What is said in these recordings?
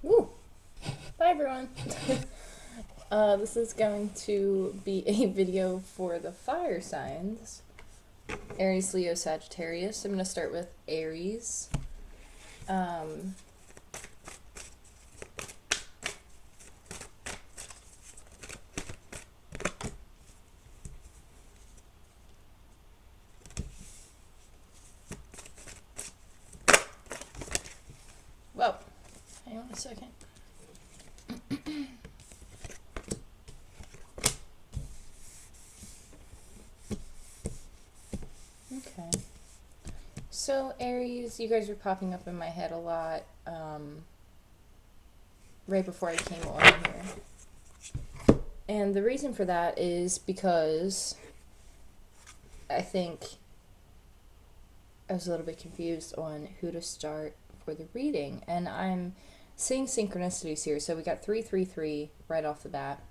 Woo! Bye everyone! This is going to be a video for the fire signs. Aries, Leo, Sagittarius. I'm going to start with Aries. Um, Whoa, hang on a second. Okay. So, Aries, you guys were popping up in my head a lot right before I came on here. And the reason for that is because I think I was a little bit confused on who to start for the reading. And I'm seeing synchronicities here. So we got 333 right off the bat.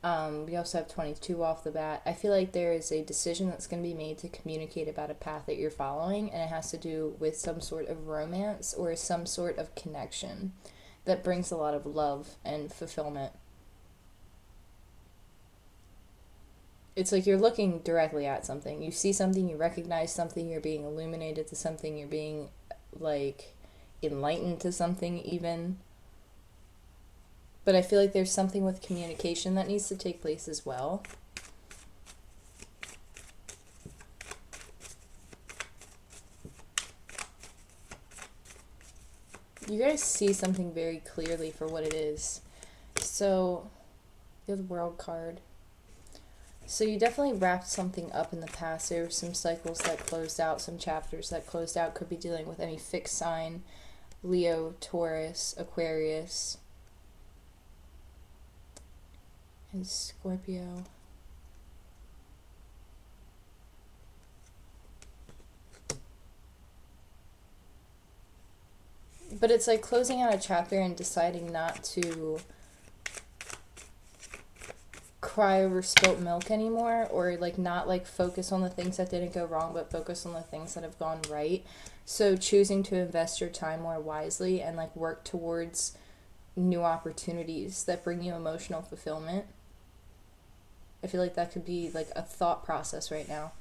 We also have 22 off the bat. I feel like there is a decision that's going to be made to communicate about a path that you're following, and it has to do with some sort of romance or some sort of connection that brings a lot of love and fulfillment. It's like you're looking directly at something. You see something, you recognize something, you're being illuminated to something, you're being, like, enlightened to something even. But I feel like there's something with communication that needs to take place as well. You guys see something very clearly for what it is. So, you have the World card. So you definitely wrapped something up in the past. There were some cycles that closed out, some chapters that closed out. Could be dealing with any fixed sign, Leo, Taurus, Aquarius, and Scorpio. But it's like closing out a chapter and deciding not to cry over spilt milk anymore, or like not like focus on the things that didn't go wrong, but focus on the things that have gone right. So choosing to invest your time more wisely and like work towards new opportunities that bring you emotional fulfillment. I feel like that could be like a thought process right now.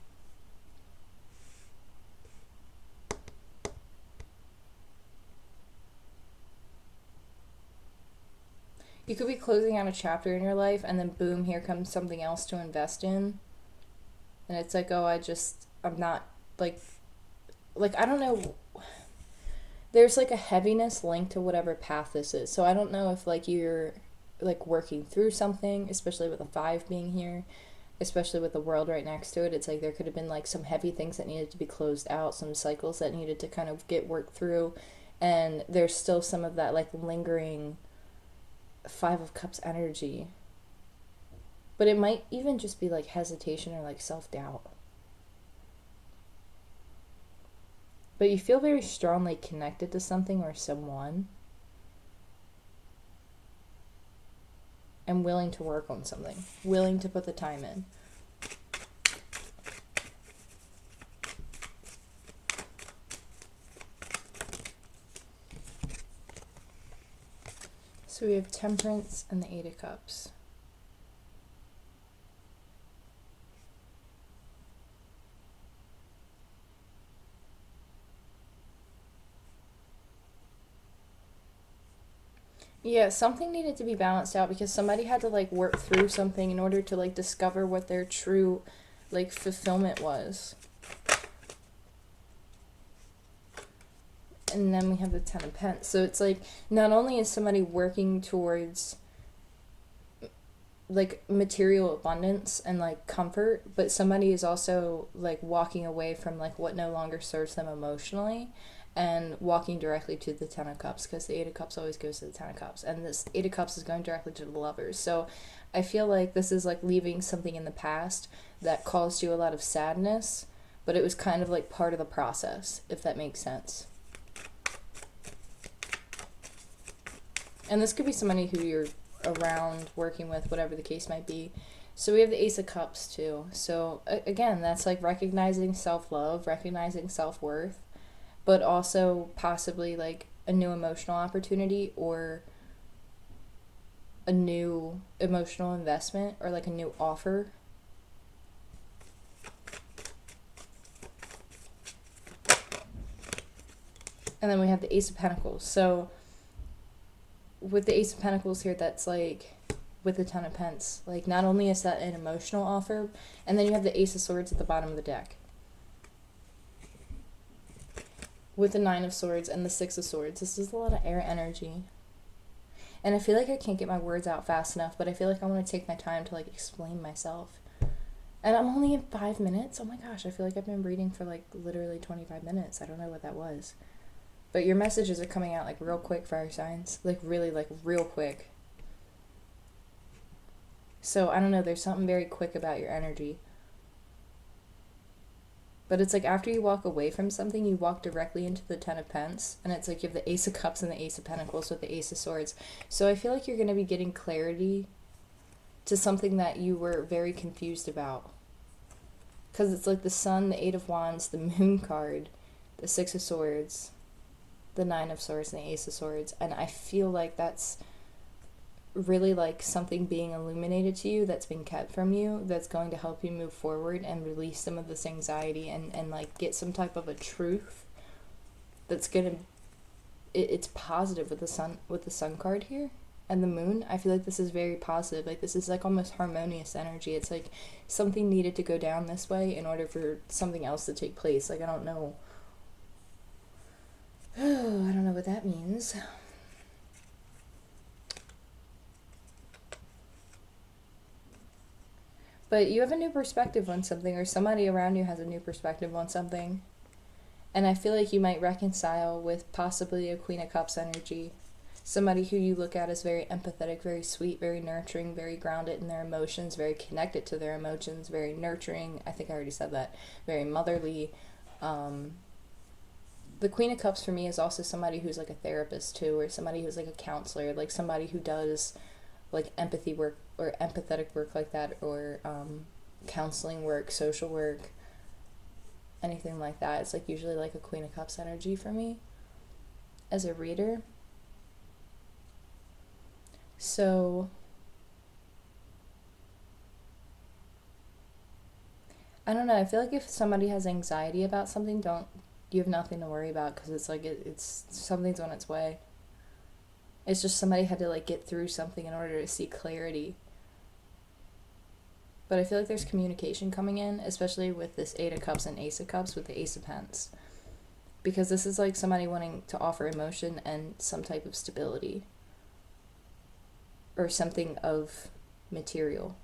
You could be closing out a chapter in your life and then boom, here comes something else to invest in. And it's like, oh, I'm not like I don't know. There's like a heaviness linked to whatever path this is. So I don't know if like you're like working through something, especially with a 5 being here, especially with the world right next to it. It's like there could have been like some heavy things that needed to be closed out, some cycles that needed to kind of get worked through, and there's still some of that like lingering 5 of Cups energy. But it might even just be like hesitation or like self-doubt. But you feel very strongly connected to something or someone, and willing to work on something, willing to put the time in. So we have Temperance and the 8 of Cups. Yeah, something needed to be balanced out because somebody had to like work through something in order to like discover what their true like fulfillment was. And then we have the 10 of Pentacles. So it's like not only is somebody working towards like material abundance and like comfort, but somebody is also like walking away from like what no longer serves them emotionally and walking directly to the 10 of Cups, because the 8 of Cups always goes to the 10 of Cups, and this 8 of Cups is going directly to the Lovers. So I feel like this is like leaving something in the past that caused you a lot of sadness, but it was kind of like part of the process, if that makes sense. And this could be somebody who you're around, working with, whatever the case might be. So we have the Ace of Cups too. So again, that's like recognizing self-love, recognizing self-worth, but also possibly like a new emotional opportunity or a new emotional investment or like a new offer. And then we have the Ace of Pentacles. So with the Ace of Pentacles here, that's like with the Ten of Pence. Like, not only is that an emotional offer, and then you have the Ace of Swords at the bottom of the deck. With the Nine of Swords and the Six of Swords. This is a lot of air energy. And I feel like I can't get my words out fast enough, but I feel like I want to take my time to like explain myself. And I'm only in 5 minutes. Oh my gosh, I feel like I've been reading for like literally 25 minutes. I don't know what that was. But your messages are coming out like real quick, fire signs. Like really, like real quick. So I don't know, there's something very quick about your energy. But it's like after you walk away from something, you walk directly into the Ten of Pence. And it's like you have the Ace of Cups and the Ace of Pentacles with the Ace of Swords. So I feel like you're going to be getting clarity to something that you were very confused about. Because it's like the Sun, the Eight of Wands, the Moon card, the Six of Swords, the Nine of Swords, and the Ace of Swords. And I feel like that's really like something being illuminated to you that's been kept from you, that's going to help you move forward and release some of this anxiety and like get some type of a truth that's gonna it's positive with the sun card here and the moon. I feel like this is very positive. Like, this is like almost harmonious energy. It's like something needed to go down this way in order for something else to take place. Like, I don't know. I don't know what that means. But you have a new perspective on something, or somebody around you has a new perspective on something. And I feel like you might reconcile with possibly a Queen of Cups energy. Somebody who you look at as very empathetic, very sweet, very nurturing, very grounded in their emotions, very connected to their emotions, very nurturing. I think I already said that. Very motherly. The Queen of Cups for me is also somebody who's like a therapist too, or somebody who's like a counselor, like somebody who does like empathy work or empathetic work like that, or counseling work, social work, anything like that. It's like usually like a Queen of Cups energy for me as a reader. So I don't know, I feel like if somebody has anxiety about something, you have nothing to worry about, because it's like it's something's on its way. It's just somebody had to like get through something in order to see clarity. But I feel like there's communication coming in, especially with this Eight of Cups and Ace of Cups with the Ace of Pence. Because this is like somebody wanting to offer emotion and some type of stability. Or something of material.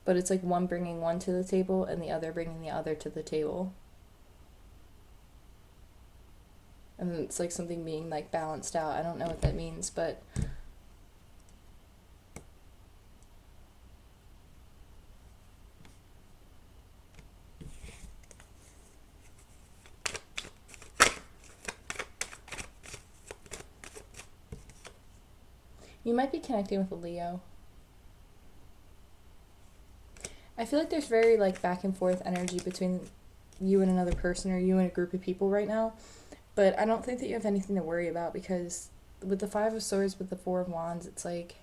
But it's like one bringing one to the table and the other bringing the other to the table. And it's like something being like balanced out. I don't know what that means, but you might be connecting with a Leo. I feel like there's very like back and forth energy between you and another person, or you and a group of people right now. But I don't think that you have anything to worry about, because with the Five of Swords, with the Four of Wands, it's like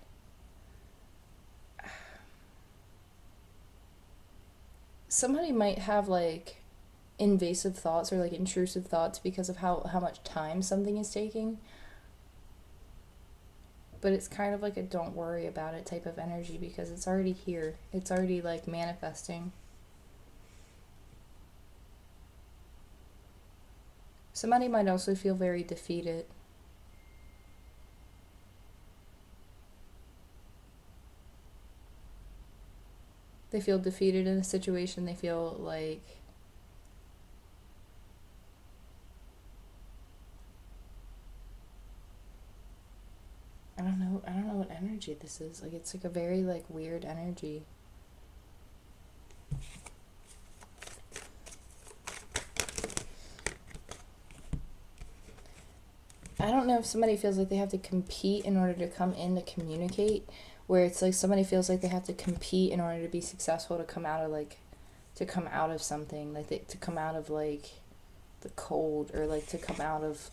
somebody might have like invasive thoughts or like intrusive thoughts because of how much time something is taking. But it's kind of like a don't worry about it type of energy, because it's already here. It's already like manifesting. Somebody might also feel very defeated. They feel defeated in a situation. They feel like I don't know what energy this is. Like, it's like a very like weird energy. I don't know if somebody feels like they have to compete in order to come in to communicate, where it's like somebody feels like they have to compete in order to be successful, to come out of something, like to come out of like the cold, or like to come out of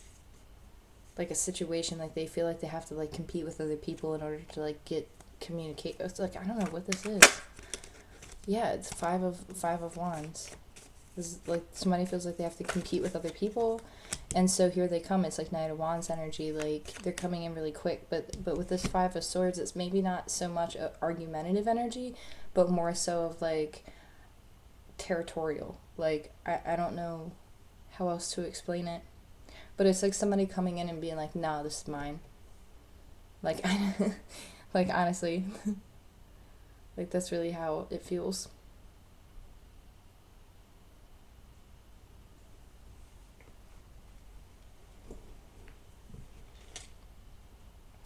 like a situation, like they feel like they have to like compete with other people in order to like get communicate. It's like, I don't know what this is. Yeah, it's five of wands. This is like somebody feels like they have to compete with other people, and so here they come. It's like Knight of Wands energy. Like they're coming in really quick, but with this Five of Swords, it's maybe not so much a argumentative energy, but more so of like territorial. Like I don't know how else to explain it, but it's like somebody coming in and being like, "Nah, this is mine." Like, like honestly, like that's really how it feels.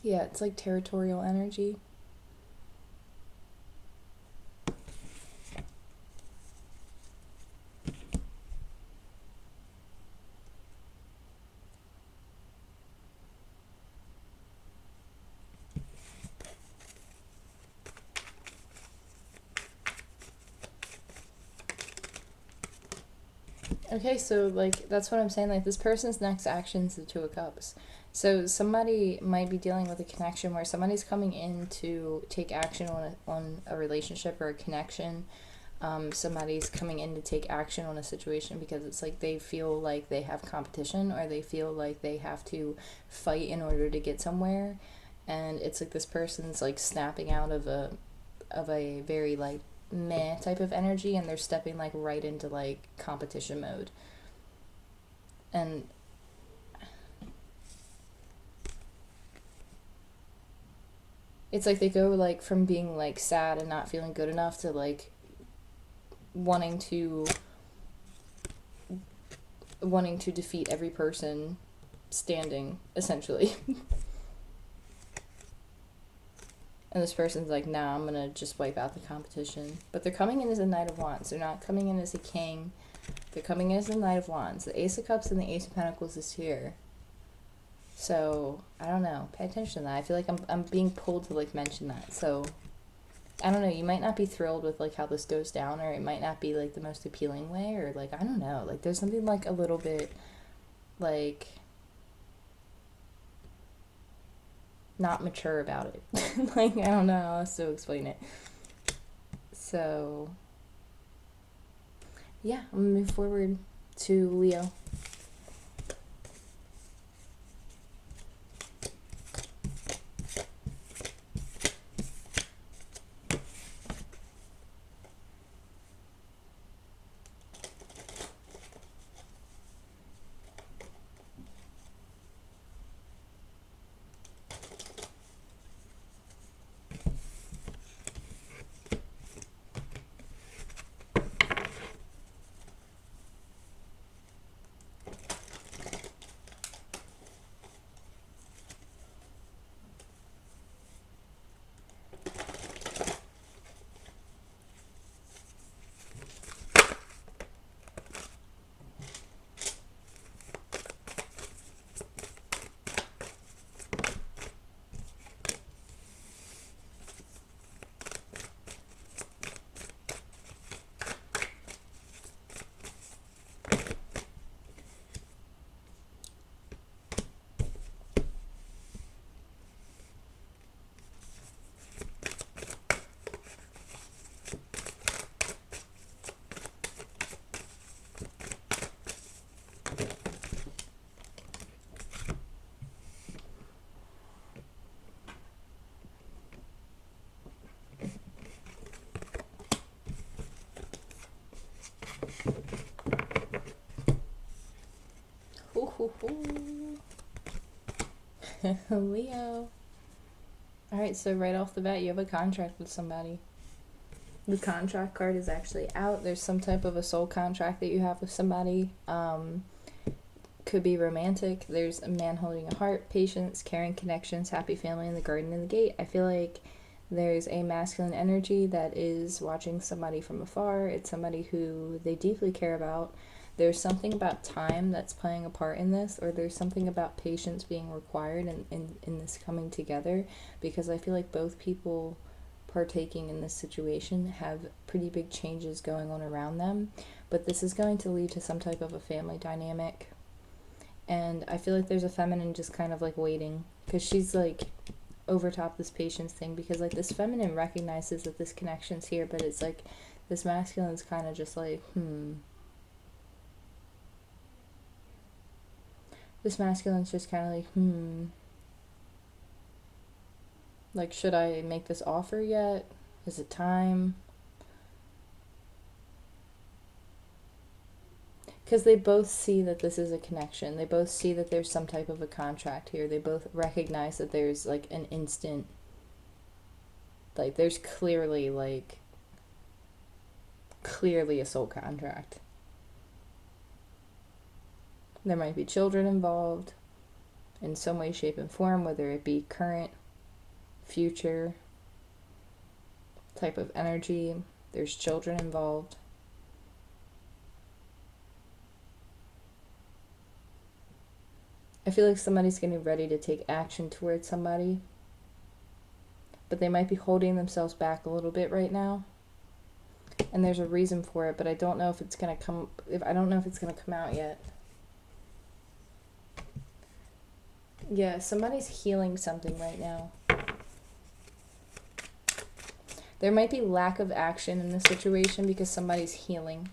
Yeah, it's like territorial energy. Okay, so like that's what I'm saying. Like this person's next action is the Two of Cups. So somebody might be dealing with a connection where somebody's coming in to take action on a relationship or a connection. Somebody's coming in to take action on a situation because it's like they feel like they have competition or they feel like they have to fight in order to get somewhere, and it's like this person's like snapping out of a very like meh type of energy, and they're stepping like right into like competition mode. And it's like they go like from being like sad and not feeling good enough to like wanting to wanting to defeat every person standing, essentially. And this person's like, nah, I'm gonna just wipe out the competition. But they're coming in as a Knight of Wands. They're not coming in as a king. They're coming in as a Knight of Wands. The Ace of Cups and the Ace of Pentacles is here. So, I don't know. Pay attention to that. I feel like I'm being pulled to like mention that. So, I don't know. You might not be thrilled with like how this goes down, or it might not be like the most appealing way, or like, I don't know. Like, there's something like a little bit like not mature about it. Like, I don't know how else to explain it. So, yeah, I'm gonna move forward to Leo. Hoo, hoo, hoo. Leo. Alright, so right off the bat, you have a contract with somebody. The contract card is actually out. There's some type of a soul contract that you have with somebody. Could be romantic. There's a man holding a heart, patience, caring connections, happy family, and the garden and the gate. I feel like there's a masculine energy that is watching somebody from afar. It's somebody who they deeply care about. There's something about time that's playing a part in this, or there's something about patience being required in this coming together, because I feel like both people partaking in this situation have pretty big changes going on around them, but this is going to lead to some type of a family dynamic. And I feel like there's a feminine just kind of like waiting, because she's like overtop this patience thing, because like this feminine recognizes that this connection's here, but it's like this masculine's kind of just like, This masculine's just kind of like, Like, should I make this offer yet? Is it time? Because they both see that this is a connection. They both see that there's some type of a contract here. They both recognize that there's like an instant, like there's clearly a soul contract. There might be children involved in some way, shape, and form, whether it be current, future type of energy. There's children involved. I feel like somebody's getting ready to take action towards somebody, but they might be holding themselves back a little bit right now. And there's a reason for it, but I don't know if it's gonna come. I don't know if it's gonna come out yet. Yeah, somebody's healing something right now. There might be lack of action in this situation because somebody's healing.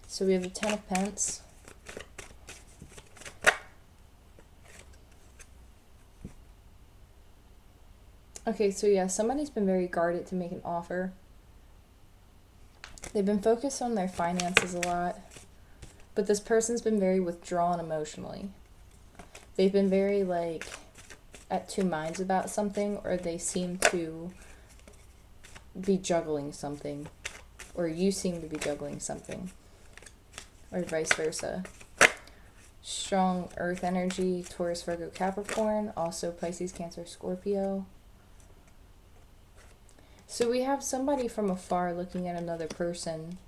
So we have the Ten of Pentacles. Okay, so yeah, somebody's been very guarded to make an offer. They've been focused on their finances a lot, but this person's been very withdrawn emotionally. They've been very like at two minds about something, or they seem to be juggling something, or you seem to be juggling something, or vice versa. Strong earth energy, Taurus, Virgo, Capricorn, also Pisces, Cancer, Scorpio. So we have somebody from afar looking at another person,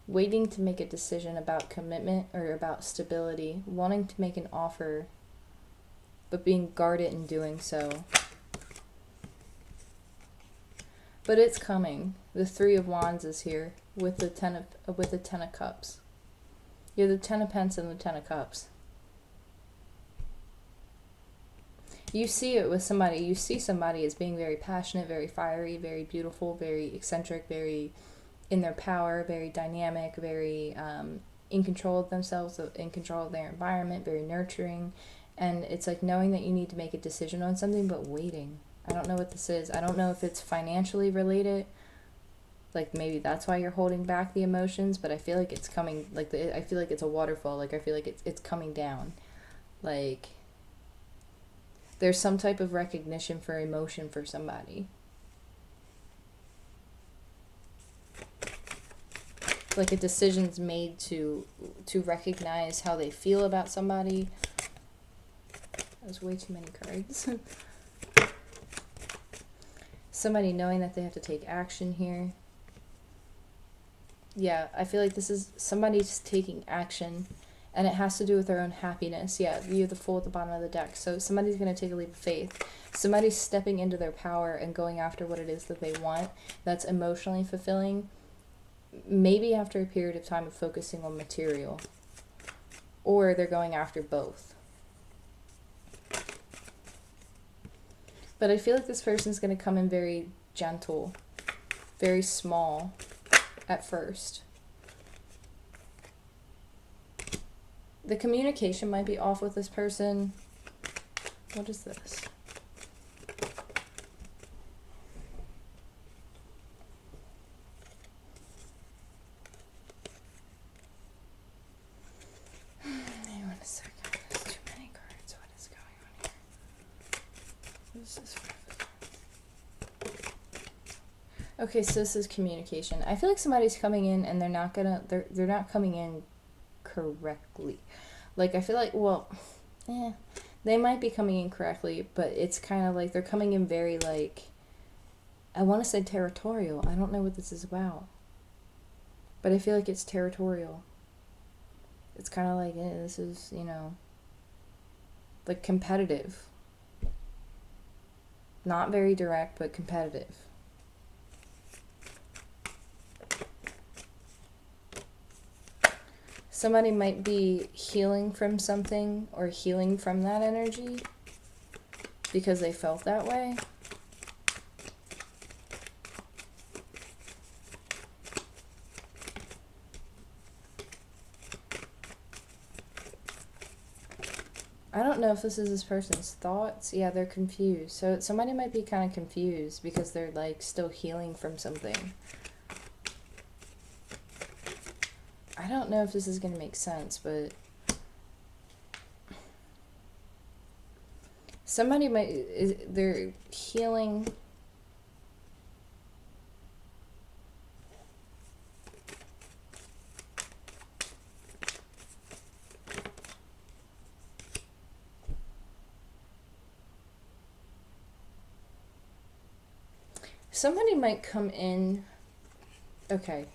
waiting to make a decision about commitment or about stability, wanting to make an offer, but being guarded in doing so. But it's coming. The Three of Wands is here with the Ten of Cups. You're the Ten of Pentacles and the Ten of Cups. You see it with somebody. You see somebody as being very passionate, very fiery, very beautiful, very eccentric, very in their power, very dynamic, very in control of themselves, in control of their environment, very nurturing. And it's like knowing that you need to make a decision on something, but waiting. I don't know what this is. I don't know if it's financially related. Like maybe that's why you're holding back the emotions, but I feel like it's coming, like I feel like it's a waterfall. Like I feel like it's coming down. Like there's some type of recognition for emotion for somebody. Like a decision's made to recognize how they feel about somebody. That was way too many cards. Somebody knowing that they have to take action here. Yeah, I feel like this is somebody's taking action, and it has to do with their own happiness. Yeah, you have the Fool at the bottom of the deck. So somebody's going to take a leap of faith. Somebody's stepping into their power and going after what it is that they want that's emotionally fulfilling. Maybe after a period of time of focusing on material. Or they're going after both. But I feel like this person's going to come in very gentle, very small at first. The communication might be off with this person. What is this? Hang on a second. There's too many cards. What is going on here? What is this for? Okay, so this is communication. I feel like somebody's coming in and they're not coming in correctly. Like I feel like, they might be coming in correctly, but it's kind of like they're coming in very like, I want to say territorial. I don't know what this is about, but I feel like it's territorial. It's kind of like, this is, like competitive. Not very direct, but competitive. Somebody might be healing from something or healing from that energy because they felt that way. I don't know if this is this person's thoughts. Yeah, they're confused. So somebody might be kind of confused because they're like still healing from something. I don't know if this is going to make sense, but somebody might, they're healing. Somebody might come in. Okay.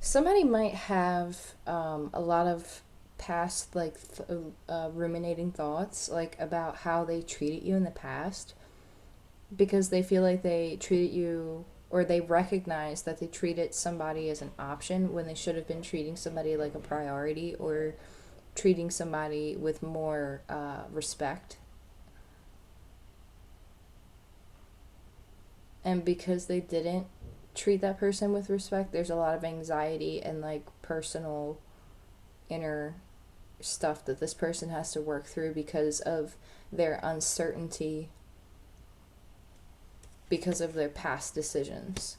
Somebody might have a lot of past, like, ruminating thoughts, like, about how they treated you in the past, because they feel like they treated you, or they recognize that they treated somebody as an option when they should have been treating somebody like a priority, or treating somebody with more respect. And because they didn't treat that person with respect, there's a lot of anxiety and like personal inner stuff that this person has to work through because of their uncertainty, because of their past decisions,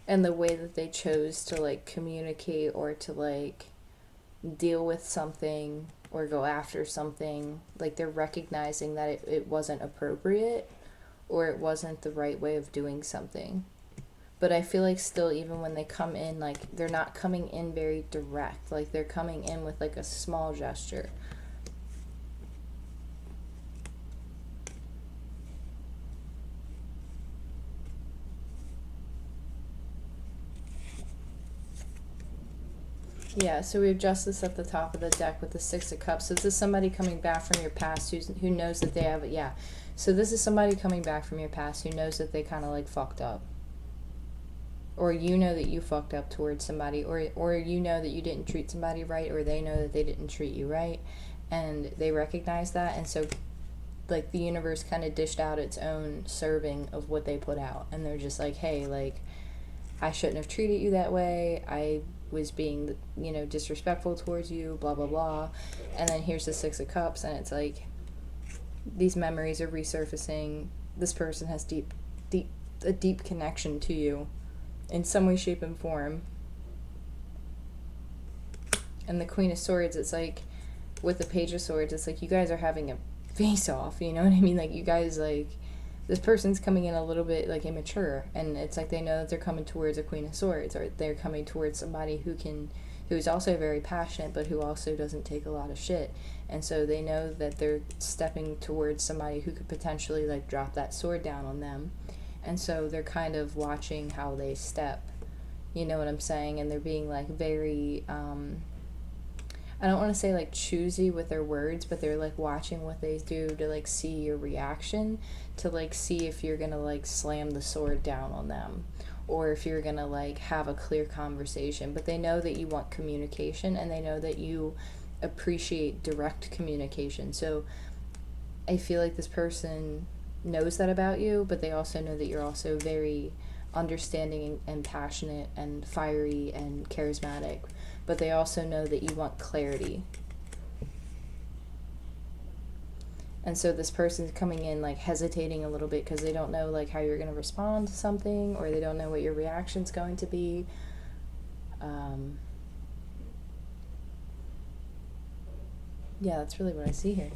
and the way that they chose to like communicate or to like deal with something or go after something. Like they're recognizing that it wasn't appropriate, or it wasn't the right way of doing something. But I feel like still, even when they come in, like they're not coming in very direct. Like they're coming in with like a small gesture. Yeah, so we have Justice at the top of the deck with the Six of Cups. So this is somebody coming back from your past who knows that they have, yeah. So this is somebody coming back from your past who knows that they kind of like fucked up. Or you know that you fucked up towards somebody, or you know that you didn't treat somebody right, or they know that they didn't treat you right, and they recognize that, and so like the universe kind of dished out its own serving of what they put out, and they're just like, hey, like, I shouldn't have treated you that way, I was being, you know, disrespectful towards you, blah blah blah. And then here's the Six of Cups, and it's like these memories are resurfacing. This person has a deep connection to you in some way, shape, and form. And the Queen of Swords, it's like, with the Page of Swords, it's like you guys are having a face off, you know what I mean? Like, you guys, like, this person's coming in a little bit, like, immature, and it's like they know that they're coming towards a Queen of Swords, or they're coming towards somebody who's also very passionate, but who also doesn't take a lot of shit. And so they know that they're stepping towards somebody who could potentially, like, drop that sword down on them. And so they're kind of watching how they step. You know what I'm saying? And they're being, like, very, I don't want to say, like, choosy with their words, but they're, like, watching what they do to, like, see your reaction, to, like, see if you're gonna, like, slam the sword down on them, or if you're gonna, like, have a clear conversation. But they know that you want communication, and they know that you appreciate direct communication. So I feel like this person knows that about you, but they also know that you're also very understanding and passionate and fiery and charismatic. But they also know that you want clarity. And so this person's coming in, like, hesitating a little bit because they don't know, like, how you're going to respond to something, or they don't know what your reaction's going to be. Yeah, that's really what I see here.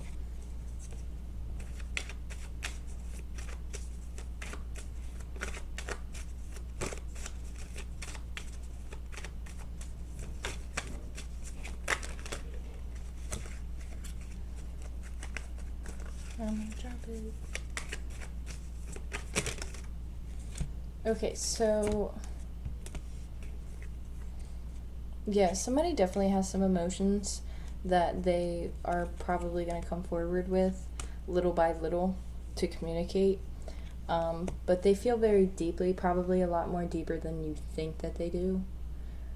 I'm gonna drop it. Okay, so yeah, somebody definitely has some emotions that they are probably going to come forward with little by little to communicate. But they feel very deeply, probably a lot more deeper than you think that they do.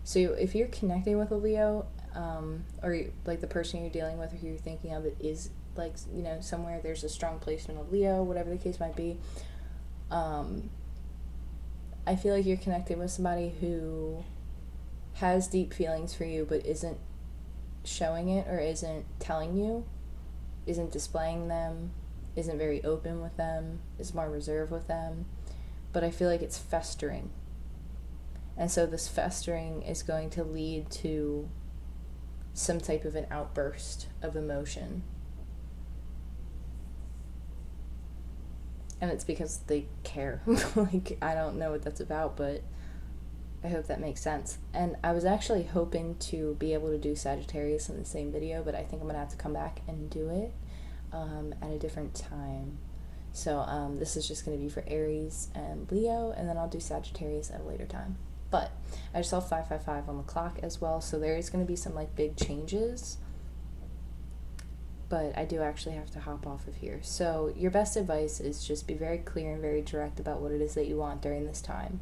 So if you're connecting with a Leo, or like the person you're dealing with or who you're thinking of, it is like, somewhere there's a strong placement of Leo, whatever the case might be. I feel like you're connecting with somebody who has deep feelings for you but isn't showing it, or isn't telling you, isn't displaying them, isn't very open with them, is more reserved with them. But I feel like it's festering. And so this festering is going to lead to some type of an outburst of emotion. And it's because they care. Like, I don't know what that's about, but I hope that makes sense. And I was actually hoping to be able to do Sagittarius in the same video, but I think I'm going to have to come back and do it at a different time. So this is just going to be for Aries and Leo, and then I'll do Sagittarius at a later time. But I just saw 555 on the clock as well, so there is going to be some like big changes. But I do actually have to hop off of here. So your best advice is just be very clear and very direct about what it is that you want during this time.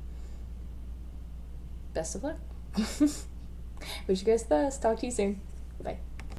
Best of luck. Wish you guys the best. Talk to you soon. Bye.